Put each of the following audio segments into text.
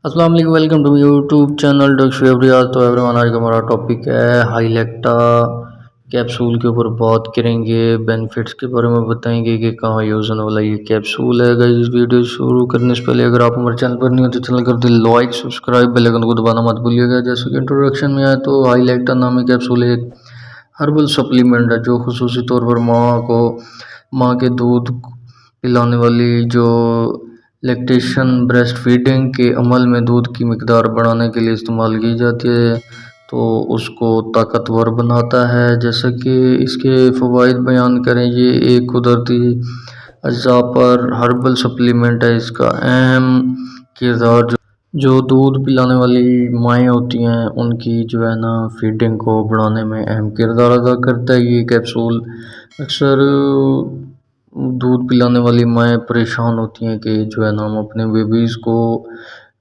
अस्सलाम वालेकुम, welcome to YouTube channel doctor everyone. तो एवरीवन, आज का हमारा टॉपिक है हाईलेक्टा कैप्सूल के ऊपर बात करेंगे। बेनिफिट्स के बारे में बताएंगे कि कहाँ यूज़ होने वाला ये कैप्सूल है। गाइस, इस वीडियो शुरू करने से पहले अगर आप हमारे चैनल पर नहीं हो तो चैनल कर दे लाइक, सब्सक्राइब, बेल आइकन को दबाना मत भूलिएगा। जैसे कि इंट्रोडक्शन में आया तो हाईलेक्टा नामी कैप्सूल एक हर्बल सप्लीमेंट है जो खुसूसी तौर पर माँ के दूध पिलाने वाली जो लैक्टेशन ब्रेस्ट फीडिंग के अमल में दूध की मिकदार बढ़ाने के लिए इस्तेमाल की जाती है, तो उसको ताकतवर बनाता है। जैसे कि इसके फ़वाइद बयान करें, ये एक कुदरती अज़ा पर हर्बल सप्लीमेंट है। इसका अहम किरदार जो दूध पिलाने वाली माएँ होती हैं उनकी जो है ना फीडिंग को बढ़ाने में अहम किरदार अदा करता है। ये कैप्सूल अक्सर दूध पिलाने वाली माएँ परेशान होती हैं कि जो है ना हम अपने बेबीज़ को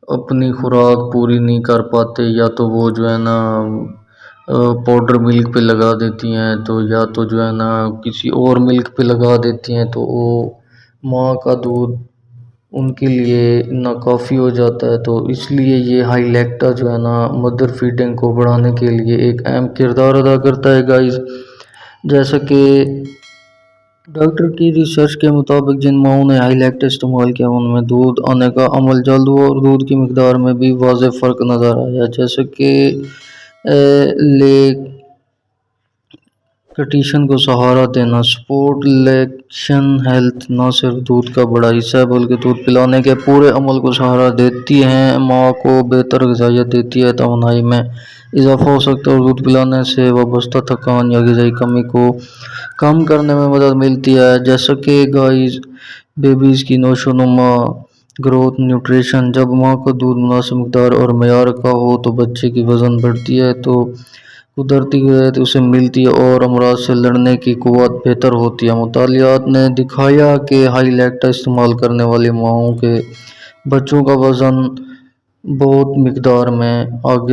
अपनी खुराक पूरी नहीं कर पाते, या तो वो जो है ना पाउडर मिल्क पे लगा देती हैं, तो या तो जो है ना किसी और मिल्क पे लगा देती हैं, तो वो माँ का दूध उनके लिए नाकाफ़ी हो जाता है। तो इसलिए ये हाईलेक्टा जो है ना मदर फीडिंग को बढ़ाने के लिए एक अहम किरदार अदा करता है। गाइस, जैसा कि डॉक्टर की रिसर्च के मुताबिक जिन माओं ने हाईलेक्टा इस्तेमाल किया उनमें दूध आने का अमल जल्द हुआ और दूध की मिकदार में भी वाज़ेह फ़र्क नज़र आया। जैसे कि लैक्टेशन को सहारा देना, सपोर्ट लैक्टेशन हेल्थ न सिर्फ दूध का बड़ा हिस्सा है बल्कि दूध पिलाने के पूरे अमल को सहारा देती हैं। माँ को बेहतर ग़िज़ाइयत देती है, तवानाई में इजाफा हो सकता है और दूध पिलाने से वाबस्ता थकान या ग़िज़ाई कमी को कम करने में मदद मिलती है। जैसा कि गाइस, बेबीज़ की नोशोनुमा, ग्रोथ, न्यूट्रिशन, जब माँ का दूध मुनासिब मकदार और मयार का हो तो बच्चे की वज़न बढ़ती है, तो कुदरती ग़िज़ाइयत उसे मिलती है और अमराज से लड़ने की क़ुव्वत बेहतर होती है। मुतालियात ने दिखाया कि हाईलेक्टा इस्तेमाल करने वाली माँओं के बच्चों का वज़न बहुत मिकदार में आगे